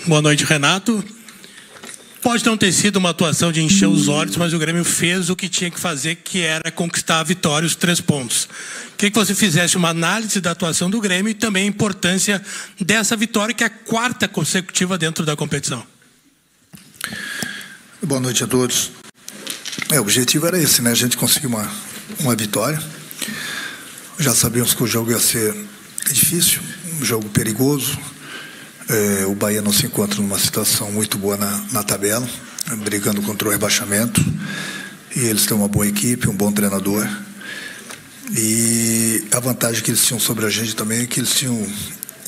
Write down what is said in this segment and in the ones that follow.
Boa noite, Renato. Pode não ter sido uma atuação de encher os olhos, mas o Grêmio fez o que tinha que fazer, que era conquistar a vitória, os 3 pontos. Queria que você fizesse uma análise da atuação do Grêmio e também a importância dessa vitória, que é a 4ª consecutiva dentro da competição. Boa noite a todos. O objetivo era esse, né? A gente conseguiu uma vitória. Já sabíamos que o jogo ia ser difícil, um jogo perigoso. O Bahia não se encontra numa situação muito boa na tabela, brigando contra o rebaixamento. E eles têm uma boa equipe, um bom treinador. E a vantagem que eles tinham sobre a gente também é que eles tinham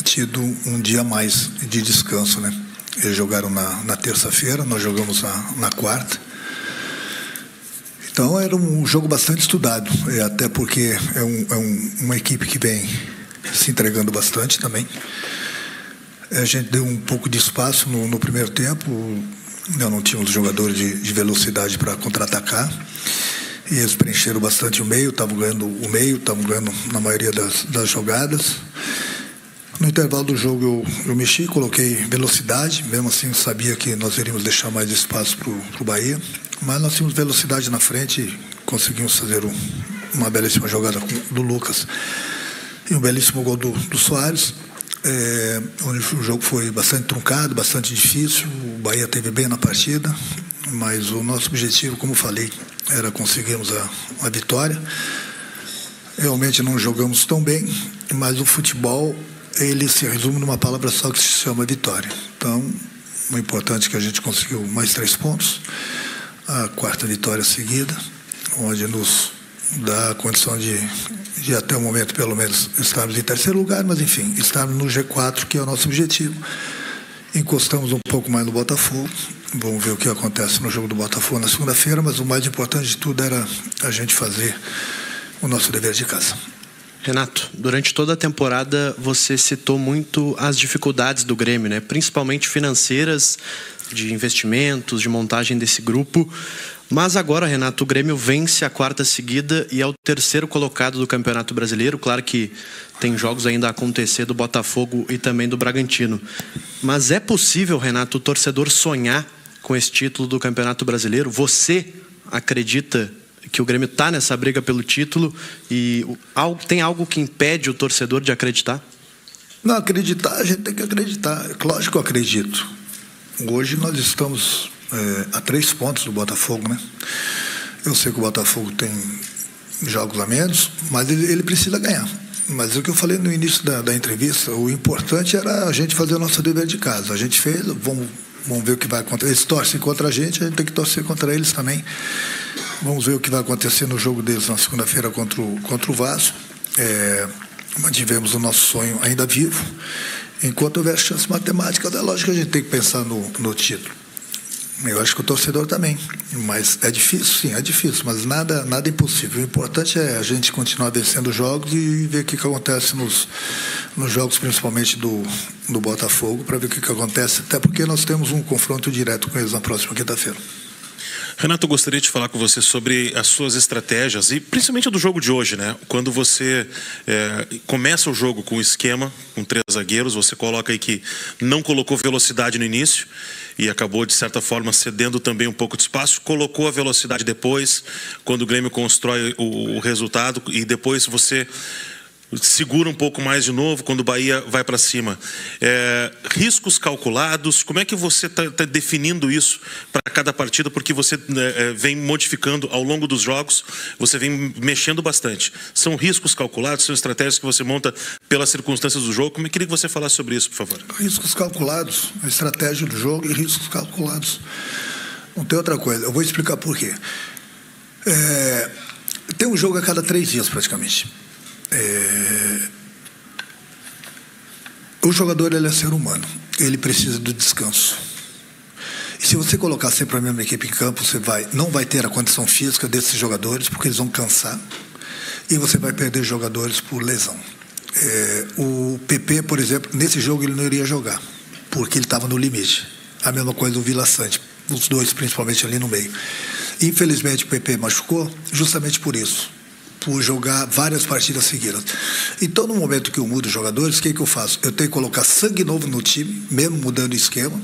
tido um dia a mais de descanso, né? Eles jogaram na terça-feira, nós jogamos na quarta. Então era um jogo bastante estudado, até porque é uma equipe que vem se entregando bastante também. A gente deu um pouco de espaço no primeiro tempo, não tínhamos jogadores de velocidade para contra-atacar, e eles preencheram bastante o meio, estavam ganhando o meio, estavam ganhando na maioria das jogadas. No intervalo do jogo eu mexi, coloquei velocidade, mesmo assim sabia que nós iríamos deixar mais espaço para o Bahia, mas nós tínhamos velocidade na frente e conseguimos fazer uma belíssima jogada do Lucas e um belíssimo gol do Soares. Onde o jogo foi bastante truncado, bastante difícil. O Bahia teve bem na partida, mas o nosso objetivo, como falei, era conseguirmos a vitória. Realmente não jogamos tão bem, mas o futebol ele se resume numa palavra só, que se chama vitória. Então, o importante é que a gente conseguiu mais 3 pontos, a 4ª vitória seguida, onde nos dá a condição de até o momento, pelo menos, estarmos em terceiro lugar, mas enfim, estarmos no G4, que é o nosso objetivo. Encostamos um pouco mais no Botafogo, vamos ver o que acontece no jogo do Botafogo na segunda-feira, mas o mais importante de tudo era a gente fazer o nosso dever de casa. Renato, durante toda a temporada você citou muito as dificuldades do Grêmio, né? Principalmente financeiras, de investimentos, de montagem desse grupo. Mas agora, Renato, o Grêmio vence a 4ª seguida e é o 3º colocado do Campeonato Brasileiro. Claro que tem jogos ainda a acontecer do Botafogo e também do Bragantino. Mas é possível, Renato, o torcedor sonhar com esse título do Campeonato Brasileiro? Você acredita que o Grêmio está nessa briga pelo título e tem algo que impede o torcedor de acreditar? Não, acreditar, a gente tem que acreditar. Lógico que eu acredito. Hoje nós estamos a 3 pontos do Botafogo, né? Eu sei que o Botafogo tem jogos a menos, mas ele precisa ganhar. Mas o que eu falei no início da entrevista, o importante era a gente fazer o nosso dever de casa. A gente fez, vamos ver o que vai acontecer. Eles torcem contra a gente tem que torcer contra eles também. Vamos ver o que vai acontecer no jogo deles na segunda-feira contra o Vasco. Mantivemos o nosso sonho ainda vivo. Enquanto houver chance matemática, é lógico que a gente tem que pensar no título. Eu acho que o torcedor também. Mas é difícil, sim, é difícil, mas nada impossível. O importante é a gente continuar vencendo jogos e ver o que acontece nos jogos, principalmente do Botafogo, para ver o que acontece, até porque nós temos um confronto direto com eles na próxima quinta-feira. Renato, eu gostaria de falar com você sobre as suas estratégias e principalmente do jogo de hoje, né? Quando você começa o jogo com um esquema, com 3 zagueiros, você coloca aí que não colocou velocidade no início e acabou, de certa forma, cedendo também um pouco de espaço, colocou a velocidade depois, quando o Grêmio constrói o resultado, e depois você segura um pouco mais de novo quando o Bahia vai para cima. Riscos calculados, como é que você está definindo isso para cada partida? Porque você vem modificando ao longo dos jogos, você vem mexendo bastante. São riscos calculados, são estratégias que você monta pelas circunstâncias do jogo. Como eu queria que você falasse sobre isso, por favor. Riscos calculados, a estratégia do jogo e riscos calculados. Não tem outra coisa, eu vou explicar por quê. Tem um jogo a cada 3 dias praticamente. O jogador, ele é ser humano, ele precisa do descanso. E se você colocar sempre a mesma equipe em campo, você não vai ter a condição física desses jogadores, porque eles vão cansar, e você vai perder jogadores por lesão. O PP, por exemplo, nesse jogo ele não iria jogar, porque ele estava no limite. A mesma coisa do Vila Sante, os dois principalmente ali no meio. Infelizmente o PP machucou justamente por isso. por jogar várias partidas seguidas. Então, no momento que eu mudo os jogadores, o que eu faço? Eu tenho que colocar sangue novo no time, mesmo mudando o esquema,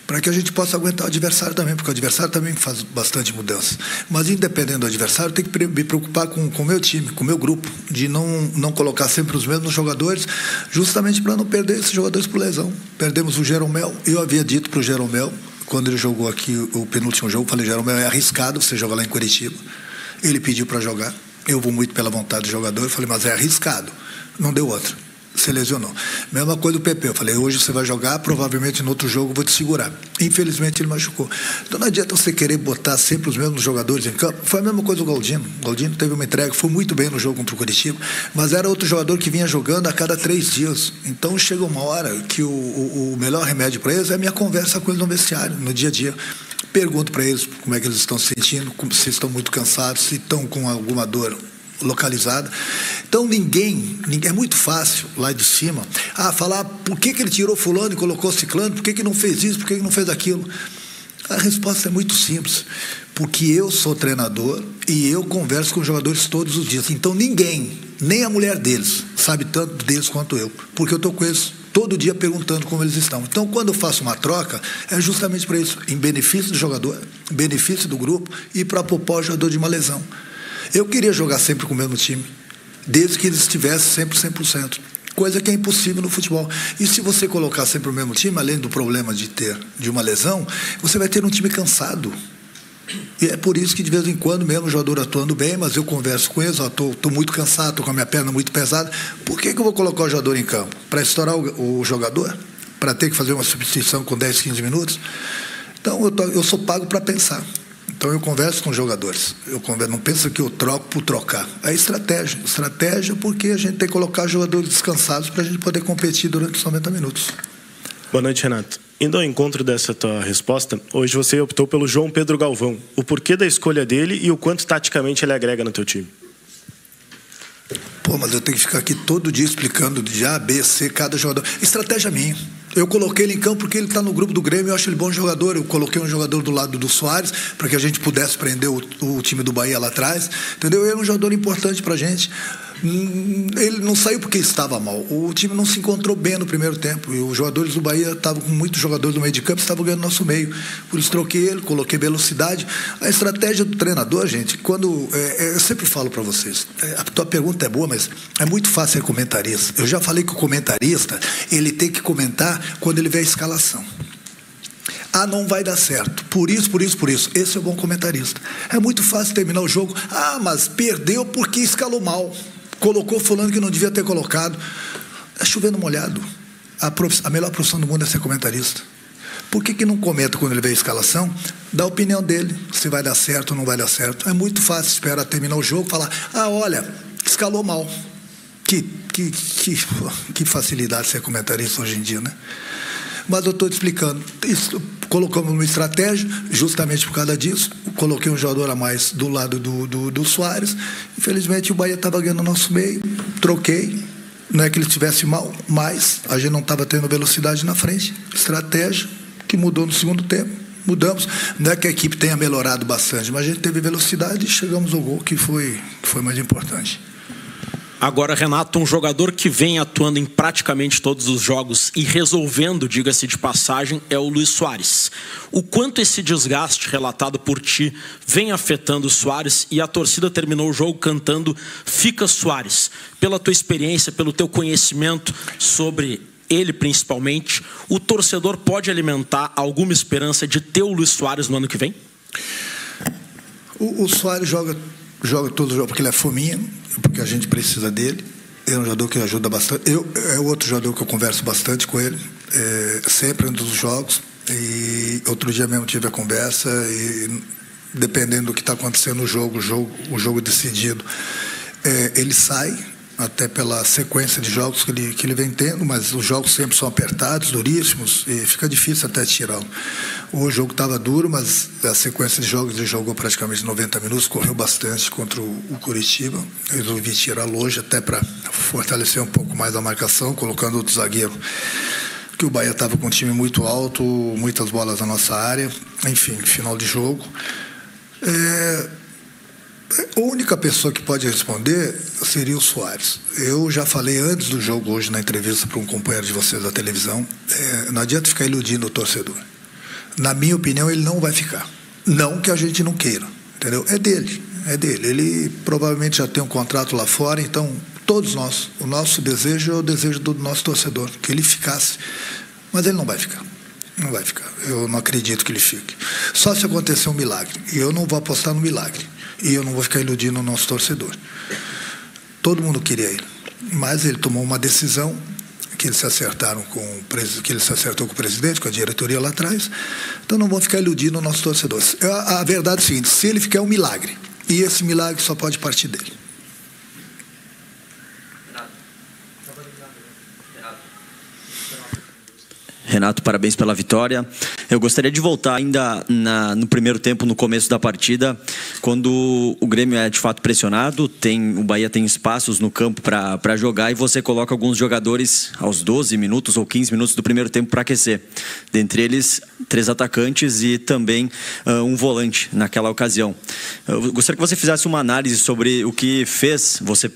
para que a gente possa aguentar o adversário também, porque o adversário também faz bastante mudança. Mas, independente do adversário, eu tenho que me preocupar com o meu time, com o meu grupo, de não colocar sempre os mesmos jogadores, justamente para não perder esses jogadores por lesão. Perdemos o Jeromel, eu havia dito para o Jeromel, quando ele jogou aqui o penúltimo jogo, falei, Jeromel, é arriscado você jogar lá em Curitiba. Ele pediu para jogar. Eu vou muito pela vontade do jogador. Eu falei, mas é arriscado. Não deu outra. Se lesionou. Mesma coisa do PP. Eu falei, hoje você vai jogar, provavelmente no outro jogo eu vou te segurar. Infelizmente ele machucou. Então não adianta você querer botar sempre os mesmos jogadores em campo. Foi a mesma coisa do Galdino. O Galdino teve uma entrega, foi muito bem no jogo contra o Curitiba, mas era outro jogador que vinha jogando a cada 3 dias. Então chega uma hora que o melhor remédio para eles é a minha conversa com eles no vestiário, no dia a dia. Pergunto para eles como é que eles estão se sentindo, se estão muito cansados, se estão com alguma dor localizada. Então ninguém é muito fácil lá de cima falar por que ele tirou fulano e colocou ciclano, por que não fez isso, por que não fez aquilo. A resposta é muito simples, porque eu sou treinador e eu converso com os jogadores todos os dias. Então ninguém, nem a mulher deles, sabe tanto deles quanto eu, porque eu estou com eles todo dia perguntando como eles estão. Então, quando eu faço uma troca, é justamente para isso, em benefício do jogador, em benefício do grupo e para poupar o jogador de uma lesão. Eu queria jogar sempre com o mesmo time, desde que eles estivessem sempre 100%, coisa que é impossível no futebol. E se você colocar sempre o mesmo time, além do problema de uma lesão, você vai ter um time cansado. E é por isso que de vez em quando, mesmo o jogador atuando bem, mas eu converso com eles, estou muito cansado, estou com a minha perna muito pesada, por que eu vou colocar o jogador em campo? Para estourar o jogador? Para ter que fazer uma substituição com 10, 15 minutos? Então eu sou pago para pensar. Então eu converso com os jogadores, não penso que eu troco por trocar. É estratégia porque a gente tem que colocar jogadores descansados para a gente poder competir durante os 90 minutos. Boa noite, Renato. Indo ao encontro dessa tua resposta, hoje você optou pelo João Pedro Galvão. O porquê da escolha dele e o quanto taticamente ele agrega no teu time? Mas eu tenho que ficar aqui todo dia explicando de A, B, C, cada jogador. Estratégia minha. Eu coloquei ele em campo porque ele está no grupo do Grêmio, eu acho ele bom jogador. Eu coloquei um jogador do lado do Soares para que a gente pudesse prender o time do Bahia lá atrás. Entendeu? Ele é um jogador importante para a gente. Ele não saiu porque estava mal. O time não se encontrou bem no primeiro tempo. E os jogadores do Bahia estavam com muitos jogadores do meio de campo, estavam ganhando nosso meio. Por isso troquei ele, coloquei velocidade. A estratégia do treinador, gente, eu sempre falo para vocês, a tua pergunta é boa, mas é muito fácil ser comentarista. Eu já falei que o comentarista, ele tem que comentar quando ele vê a escalação. Não vai dar certo. Por isso. Esse é o bom comentarista. É muito fácil terminar o jogo. Mas perdeu porque escalou mal. Colocou fulano que não devia ter colocado. É chovendo molhado. A melhor profissão do mundo é ser comentarista. Por que não comenta quando ele vê a escalação? Dá a opinião dele, se vai dar certo ou não vai dar certo. É muito fácil esperar terminar o jogo e falar, olha, escalou mal. Que facilidade ser comentarista hoje em dia, né? Mas eu estou te explicando. Isso, colocamos uma estratégia, justamente por causa disso. Coloquei um jogador a mais do lado do Soares. Infelizmente, o Bahia estava ganhando o nosso meio. Troquei. Não é que ele estivesse mal, mas a gente não estava tendo velocidade na frente. Estratégia que mudou no segundo tempo. Mudamos. Não é que a equipe tenha melhorado bastante, mas a gente teve velocidade e chegamos ao gol, que foi mais importante. Agora, Renato, um jogador que vem atuando em praticamente todos os jogos e resolvendo, diga-se de passagem, é o Luis Soares. O quanto esse desgaste relatado por ti vem afetando o Soares, e a torcida terminou o jogo cantando "Fica Soares". Pela tua experiência, pelo teu conhecimento sobre ele principalmente, o torcedor pode alimentar alguma esperança de ter o Luis Soares no ano que vem? O Soares joga todo jogo porque ele é fominha, porque a gente precisa dele. É um jogador que ajuda bastante. É outro jogador que eu converso bastante com ele, sempre nos jogos. E outro dia mesmo tive a conversa e, dependendo do que está acontecendo no jogo, o jogo decidido, ele sai, até pela sequência de jogos que ele vem tendo, mas os jogos sempre são apertados, duríssimos, e fica difícil até tirá-lo. O jogo estava duro, mas a sequência de jogos ele jogou praticamente 90 minutos, correu bastante contra o Curitiba. Resolvi tirá-lo hoje até para fortalecer um pouco mais a marcação, colocando outro zagueiro, que o Bahia estava com um time muito alto, muitas bolas na nossa área. Enfim, final de jogo. A única pessoa que pode responder seria o Soares. Eu já falei antes do jogo hoje na entrevista para um companheiro de vocês da televisão, não adianta ficar iludindo o torcedor. Na minha opinião, ele não vai ficar. Não que a gente não queira, entendeu? É dele. Ele provavelmente já tem um contrato lá fora, então todos nós, o nosso desejo é o desejo do nosso torcedor, que ele ficasse. Mas ele não vai ficar. Não vai ficar. Eu não acredito que ele fique. Só se acontecer um milagre. E eu não vou apostar no milagre. E eu não vou ficar iludindo o nosso torcedor. Todo mundo queria ele. Mas ele tomou uma decisão que eles se acertaram que ele se acertou com o presidente, com a diretoria lá atrás. Então não vou ficar iludindo o nosso torcedor. A verdade é o seguinte, se ele ficar é um milagre. E esse milagre só pode partir dele. Renato, parabéns pela vitória. Eu gostaria de voltar ainda no primeiro tempo, no começo da partida, quando o Grêmio é de fato pressionado, o Bahia tem espaços no campo para jogar e você coloca alguns jogadores aos 12 minutos ou 15 minutos do primeiro tempo para aquecer. Dentre eles, 3 atacantes e também um volante naquela ocasião. Eu gostaria que você fizesse uma análise sobre o que fez você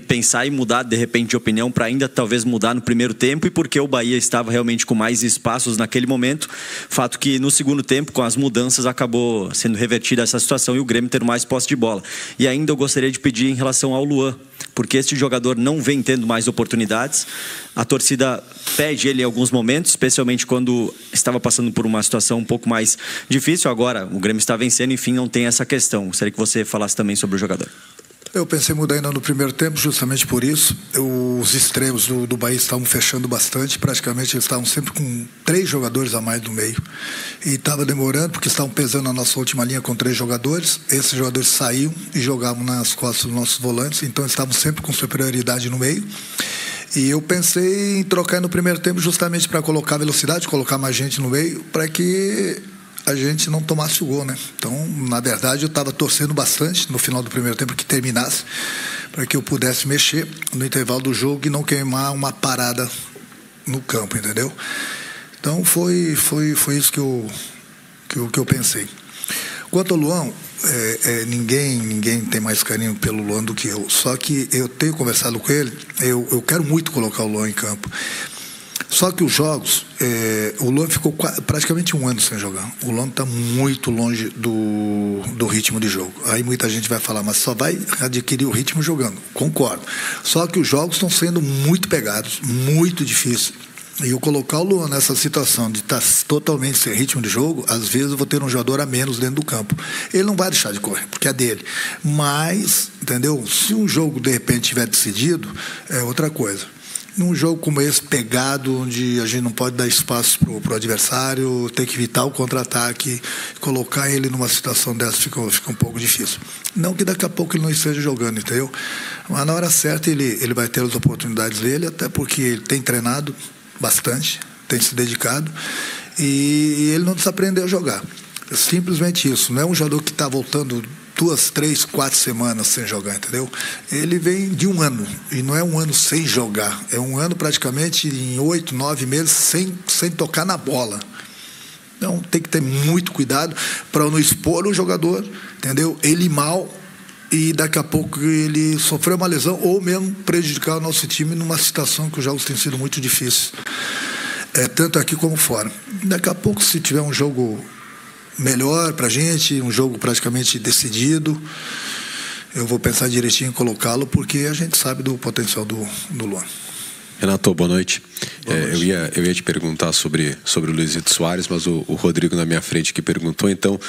pensar e mudar de repente de opinião para ainda talvez mudar no primeiro tempo e porque o Bahia estava realmente com mais espaços naquele momento, fato que no segundo tempo com as mudanças acabou sendo revertida essa situação e o Grêmio ter mais posse de bola. E ainda eu gostaria de pedir em relação ao Luan, porque este jogador não vem tendo mais oportunidades, a torcida pede ele em alguns momentos, especialmente quando estava passando por uma situação um pouco mais difícil, agora o Grêmio está vencendo, enfim, não tem essa questão. Gostaria que você falasse também sobre o jogador. Eu pensei em mudar ainda no primeiro tempo, justamente por isso. Os extremos do Bahia estavam fechando bastante, praticamente eles estavam sempre com 3 jogadores a mais no meio. E estava demorando, porque estavam pesando a nossa última linha com 3 jogadores. Esses jogadores saíam e jogavam nas costas dos nossos volantes, então eles estavam sempre com superioridade no meio. E eu pensei em trocar no primeiro tempo justamente para colocar velocidade, colocar mais gente no meio, para que a gente não tomasse o gol, né? Então, na verdade, eu estava torcendo bastante no final do primeiro tempo que terminasse, para que eu pudesse mexer no intervalo do jogo e não queimar uma parada no campo, entendeu? Então, foi isso que eu pensei. Quanto ao Luan, ninguém tem mais carinho pelo Luan do que eu. Só que eu tenho conversado com ele, eu quero muito colocar o Luan em campo. Só que os jogos, o Luan ficou praticamente 1 ano sem jogar. O Luan está muito longe do ritmo de jogo. Aí muita gente vai falar, mas só vai adquirir o ritmo jogando. Concordo. Só que os jogos estão sendo muito pegados, muito difíceis. E eu colocar o Luan nessa situação de estar totalmente sem ritmo de jogo, às vezes eu vou ter um jogador a menos dentro do campo. Ele não vai deixar de correr, porque é dele. Mas, entendeu? Se um jogo de repente tiver decidido, é outra coisa. Num jogo como esse, pegado, onde a gente não pode dar espaço para o adversário, tem que evitar o contra-ataque, colocar ele numa situação dessa fica um pouco difícil. Não que daqui a pouco ele não esteja jogando, entendeu? Mas na hora certa ele vai ter as oportunidades dele, até porque ele tem treinado bastante, tem se dedicado, e ele não desaprendeu a jogar. É simplesmente isso. Não é um jogador que está voltando 2, 3, 4 semanas sem jogar, entendeu? Ele vem de 1 ano, e não é 1 ano sem jogar, é 1 ano praticamente em 8, 9 meses sem tocar na bola. Então tem que ter muito cuidado para não expor o jogador, entendeu? Ele mal, e daqui a pouco ele sofreu uma lesão ou mesmo prejudicar o nosso time numa situação que os jogos têm sido muito difíceis, tanto aqui como fora. Daqui a pouco, se tiver um jogo melhor pra gente, um jogo praticamente decidido, eu vou pensar direitinho em colocá-lo, porque a gente sabe do potencial do Luan. Renato, boa noite. Boa noite. Eu ia te perguntar sobre o Luizito Soares, mas o Rodrigo na minha frente que perguntou, então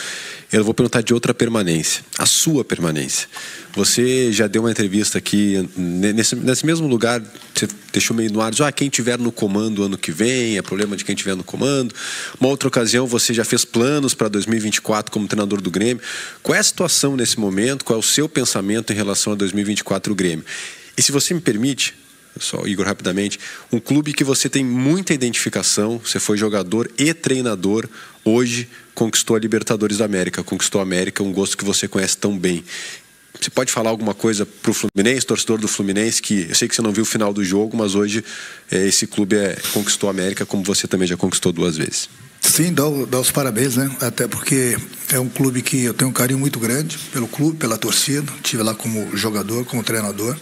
eu vou perguntar de outra permanência, a sua permanência. Você já deu uma entrevista aqui, nesse mesmo lugar, você deixou meio no ar, quem tiver no comando ano que vem, é problema de quem tiver no comando. Uma outra ocasião, você já fez planos para 2024 como treinador do Grêmio. Qual é a situação nesse momento? Qual é o seu pensamento em relação a 2024 do Grêmio? E se você me permite, só, Igor, rapidamente, um clube que você tem muita identificação, você foi jogador e treinador, hoje conquistou a Libertadores da América, conquistou a América, um gosto que você conhece tão bem. Você pode falar alguma coisa para o Fluminense, torcedor do Fluminense, que eu sei que você não viu o final do jogo, mas hoje esse clube conquistou a América, como você também já conquistou 2 vezes. Sim, dá os parabéns, né? Até porque é um clube que eu tenho um carinho muito grande pelo clube, pela torcida. Estive lá como jogador, como treinador.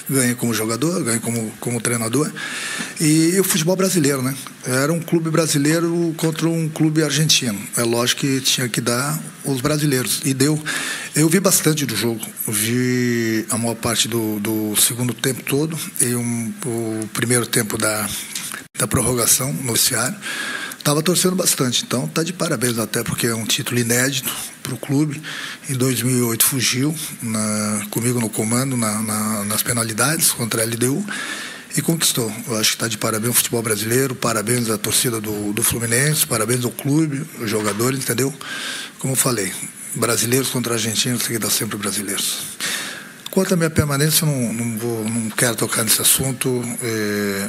Ganhei como jogador, ganhei como treinador. E o futebol brasileiro, né? Era um clube brasileiro contra um clube argentino. É lógico que tinha que dar os brasileiros. E deu. Eu vi bastante do jogo. Vi a maior parte do segundo tempo todo e o primeiro tempo da prorrogação no vestiário. Estava torcendo bastante, então está de parabéns até porque é um título inédito para o clube. Em 2008 fugiu comigo no comando nas penalidades contra a LDU e conquistou. Eu acho que está de parabéns o futebol brasileiro, parabéns à torcida do Fluminense, parabéns ao clube, os jogadores, entendeu? Como eu falei, brasileiros contra argentinos tem que dar sempre brasileiros. Quanto à minha permanência, eu não quero tocar nesse assunto,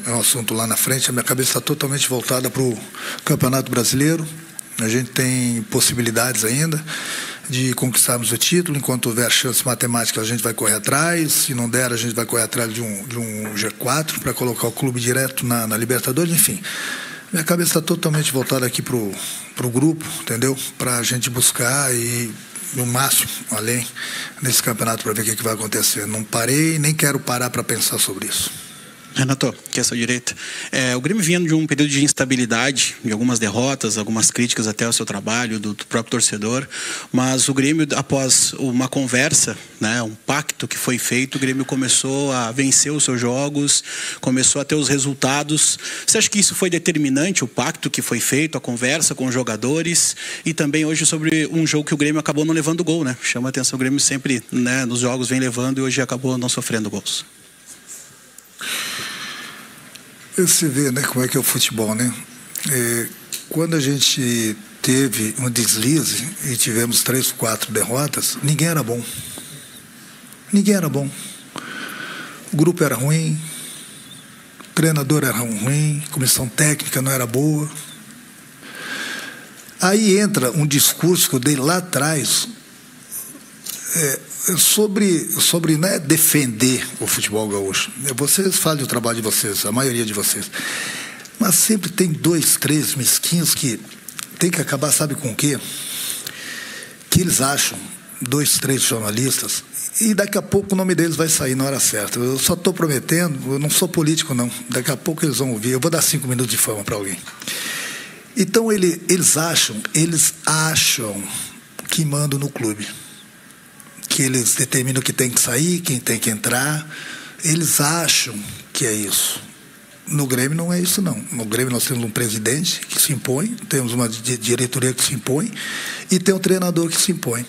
é um assunto lá na frente. A minha cabeça está totalmente voltada para o Campeonato Brasileiro. A gente tem possibilidades ainda de conquistarmos o título. Enquanto houver chance matemática, a gente vai correr atrás. Se não der, a gente vai correr atrás de um G4 para colocar o clube direto na Libertadores. Enfim, minha cabeça está totalmente voltada aqui para o grupo, entendeu? Para a gente buscar e no máximo além nesse campeonato para ver o que vai acontecer. Não parei, nem quero parar para pensar sobre isso. Renato, que é a sua direita. O Grêmio vinha de um período de instabilidade, de algumas derrotas, algumas críticas até ao seu trabalho, do próprio torcedor, mas o Grêmio, após uma conversa, né, um pacto que foi feito, o Grêmio começou a vencer os seus jogos, começou a ter os resultados. Você acha que isso foi determinante, o pacto que foi feito, a conversa com os jogadores, e também hoje sobre um jogo que o Grêmio acabou não levando gol, né? Chama a atenção, o Grêmio sempre, né, nos jogos vem levando e hoje acabou não sofrendo gols. Você vê, né, como é que é o futebol, né? Quando a gente teve um deslize e tivemos 3, 4 derrotas, ninguém era bom. Ninguém era bom. O grupo era ruim, o treinador era ruim, a comissão técnica não era boa. Aí entra um discurso que eu dei lá atrás sobre né, defender o futebol gaúcho. Vocês falam do trabalho de vocês, a maioria de vocês. Mas sempre tem 2, 3 mesquinhos que tem que acabar, sabe com o quê? Que eles acham, 2, 3 jornalistas, e daqui a pouco o nome deles vai sair na hora certa. Eu só estou prometendo, eu não sou político não, daqui a pouco eles vão ouvir, eu vou dar 5 minutos de fama para alguém. Então eles acham que mandam no clube, que eles determinam que tem que sair, quem tem que entrar. Eles acham que é isso. No Grêmio não é isso, não. No Grêmio nós temos um presidente que se impõe, temos uma diretoria que se impõe e tem um treinador que se impõe.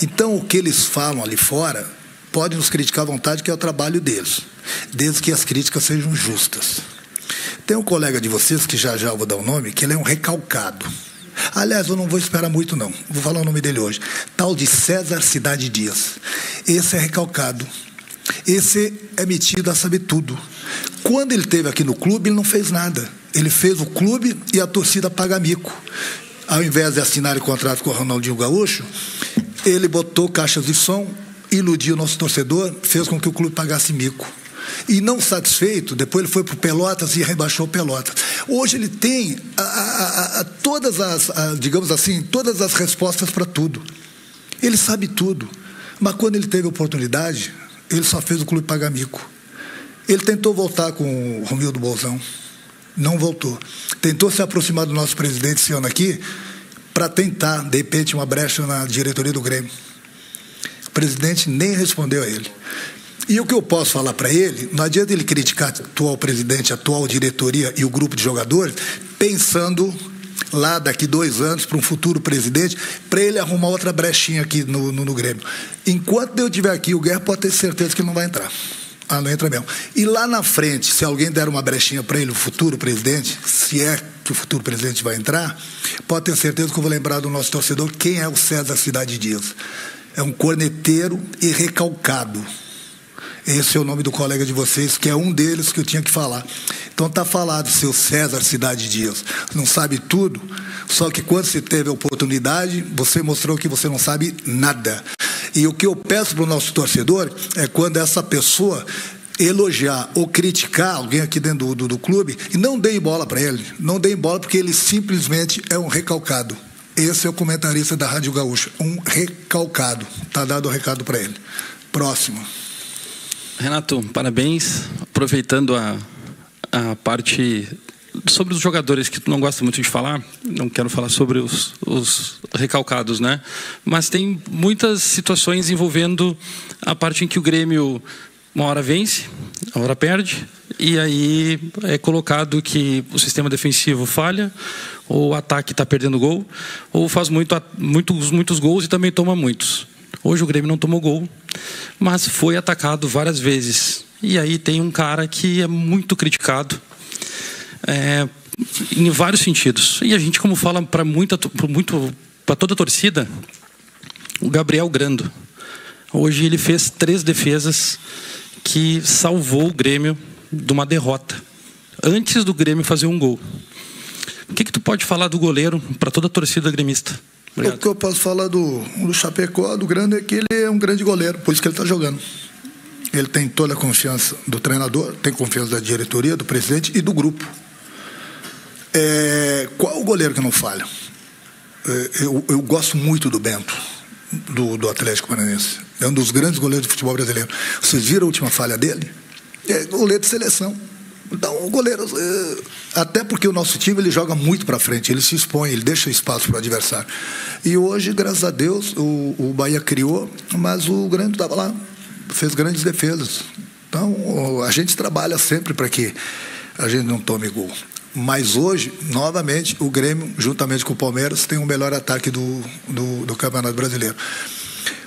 Então, o que eles falam ali fora, podem nos criticar à vontade, que é o trabalho deles, desde que as críticas sejam justas. Tem um colega de vocês, que já eu vou dar o nome, que ele é um recalcado. Aliás, eu não vou esperar muito, não. Vou falar o nome dele hoje. Tal de César Cidade Dias. Esse é recalcado. Esse é metido a saber tudo. Quando ele esteve aqui no clube, ele não fez nada. Ele fez o clube e a torcida paga mico. Ao invés de assinar o contrato com o Ronaldinho Gaúcho, ele botou caixas de som, iludiu o nosso torcedor, fez com que o clube pagasse mico. E não satisfeito, depois ele foi para o Pelotas e rebaixou o Pelotas. Hoje ele tem todas digamos assim, todas as respostas para tudo. Ele sabe tudo. Mas quando ele teve a oportunidade, ele só fez o clube pagar mico. Ele tentou voltar com o Romildo Bolzão, não voltou. Tentou se aproximar do nosso presidente esse ano aqui, para tentar, de repente, uma brecha na diretoria do Grêmio. O presidente nem respondeu a ele. E o que eu posso falar para ele, não adianta ele criticar o atual presidente, a atual diretoria e o grupo de jogadores, pensando lá daqui 2 anos para um futuro presidente, para ele arrumar outra brechinha aqui no Grêmio. Enquanto eu estiver aqui, o Guerra pode ter certeza que ele não vai entrar. Não entra mesmo. E lá na frente, se alguém der uma brechinha para ele, o futuro presidente, se é que o futuro presidente vai entrar, pode ter certeza que eu vou lembrar do nosso torcedor quem é o César Cidade Dias. É um corneteiro e recalcado. Esse é o nome do colega de vocês, que é um deles que eu tinha que falar. Então está falado, seu César Cidade Dias. Não sabe tudo, só que quando você teve a oportunidade, você mostrou que você não sabe nada. E o que eu peço para o nosso torcedor é quando essa pessoa elogiar ou criticar alguém aqui dentro do clube, e não deem bola para ele. Não deem bola porque ele simplesmente é um recalcado. Esse é o comentarista da Rádio Gaúcha, um recalcado. Está dado o recado para ele. Próximo. Renato, parabéns. Aproveitando a parte sobre os jogadores que tu não gosta muito de falar, não quero falar sobre os recalcados, né? Mas tem muitas situações envolvendo a parte em que o Grêmio uma hora vence, a hora perde, e aí é colocado que o sistema defensivo falha, ou o ataque está perdendo gol, ou faz muitos gols e também toma muitos. Hoje o Grêmio não tomou gol, mas foi atacado várias vezes. E aí tem um cara que é muito criticado, em vários sentidos. E a gente, como fala para toda a torcida, o Gabriel Grando. Hoje ele fez 3 defesas que salvou o Grêmio de uma derrota, antes do Grêmio fazer um gol. O que tu pode falar do goleiro para toda a torcida gremista? Obrigado. O que eu posso falar do Chapecó, do Grande, é que ele é um grande goleiro, por isso que ele está jogando. Ele tem toda a confiança do treinador, tem confiança da diretoria, do presidente e do grupo. Qual o goleiro que não falha? Eu gosto muito do Bento, do Atlético Paranaense. É um dos grandes goleiros do futebol brasileiro. Vocês viram a última falha dele? É goleiro de seleção. Então, o goleiro... até porque o nosso time ele joga muito para frente, ele se expõe, ele deixa espaço para o adversário. E hoje, graças a Deus, o Bahia criou, mas o Grêmio estava lá, fez grandes defesas. Então, a gente trabalha sempre para que a gente não tome gol. Mas hoje, novamente, o Grêmio, juntamente com o Palmeiras, tem o melhor ataque do Campeonato Brasileiro.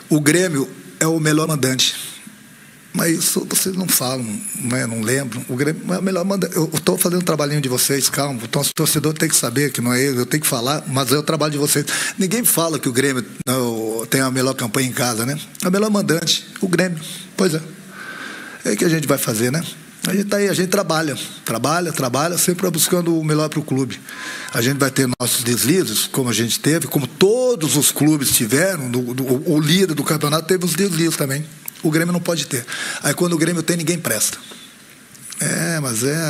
O Grêmio é o melhor mandante. Mas isso vocês não falam, né? Não lembram. O Grêmio é o melhor mandante. Eu estou fazendo um trabalhinho de vocês, calma. O torcedor tem que saber que não é eu tenho que falar, mas é o trabalho de vocês. Ninguém fala que o Grêmio tem a melhor campanha em casa, né? É o melhor mandante, o Grêmio. Pois é. É o que a gente vai fazer, né? A gente tá aí, a gente trabalha, sempre buscando o melhor para o clube. A gente vai ter nossos deslizes, como a gente teve, como todos os clubes tiveram, o líder do campeonato teve os deslizes também. O Grêmio não pode ter. Aí quando o Grêmio tem, ninguém presta.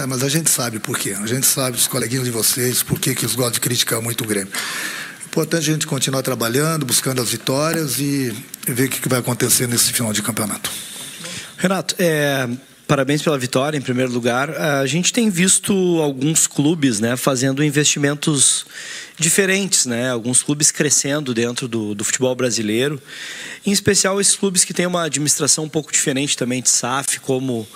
Mas a gente sabe por quê. A gente sabe, os coleguinhas de vocês, por que eles gostam de criticar muito o Grêmio. Importante a gente continuar trabalhando, buscando as vitórias e ver o que vai acontecer nesse final de campeonato. Renato, parabéns pela vitória, em primeiro lugar. A gente tem visto alguns clubes, né, fazendo investimentos diferentes, né? Alguns clubes crescendo dentro do futebol brasileiro. Em especial esses clubes que têm uma administração um pouco diferente também de SAF, como o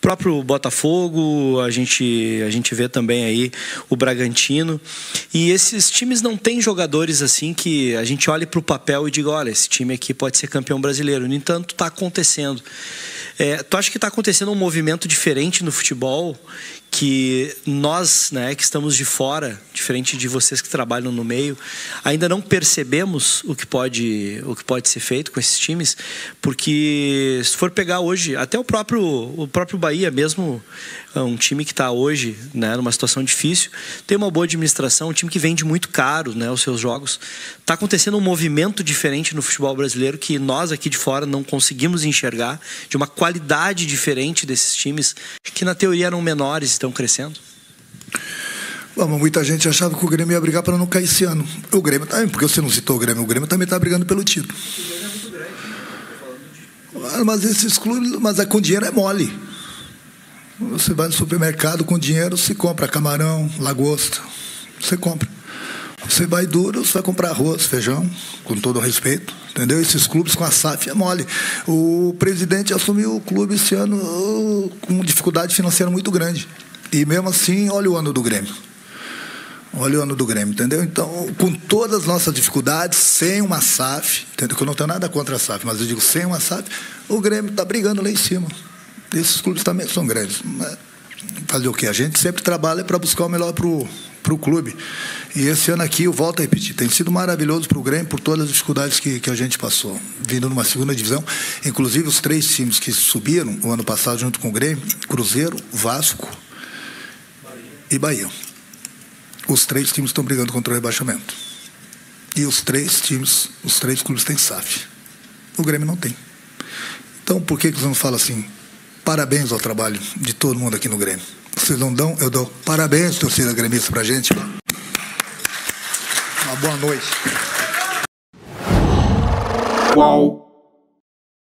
próprio Botafogo, a gente vê também aí o Bragantino. E esses times não têm jogadores assim que a gente olhe para o papel e diga, olha, esse time aqui pode ser campeão brasileiro. No entanto, está acontecendo. Tu acha que está acontecendo um movimento diferente no futebol que nós, né, que estamos de fora, diferente de vocês que trabalham no meio, ainda não percebemos o que pode ser feito com esses times? Porque se for pegar hoje, até o próprio Bahia mesmo, um time que está hoje, né, numa situação difícil, tem uma boa administração, um time que vende muito caro, né, os seus jogos. Está acontecendo um movimento diferente no futebol brasileiro que nós aqui de fora não conseguimos enxergar, de uma qualidade diferente desses times que na teoria eram menores, estão crescendo? Bom, muita gente achava que o Grêmio ia brigar para não cair esse ano. O Grêmio também, porque você não citou o Grêmio também está brigando pelo título. Mas esses clubes, com dinheiro é mole. Você vai no supermercado com dinheiro, se compra camarão, lagosta, você compra. Você vai duro, você vai comprar arroz, feijão, com todo o respeito, entendeu? Esses clubes com a SAF é mole. O presidente assumiu o clube esse ano com dificuldade financeira muito grande. E mesmo assim, olha o ano do Grêmio. Olha o ano do Grêmio, entendeu? Então, com todas as nossas dificuldades, sem uma SAF, entendeu? Que eu não tenho nada contra a SAF, mas eu digo, sem uma SAF, o Grêmio está brigando lá em cima. Esses clubes também são grandes. Mas fazer o quê? A gente sempre trabalha para buscar o melhor para o clube. E esse ano aqui, eu volto a repetir, tem sido maravilhoso para o Grêmio por todas as dificuldades que a gente passou. Vindo numa segunda divisão, inclusive os 3 times que subiram o ano passado junto com o Grêmio, Cruzeiro, Vasco e Bahia. Os 3 times estão brigando contra o rebaixamento. E os 3 clubes têm SAF. O Grêmio não tem. Então, por que você não fala assim? parabéns ao trabalho de todo mundo aqui no Grêmio. Vocês não dão, eu dou parabéns, torcida gremista, pra gente. Uma boa noite. Qual?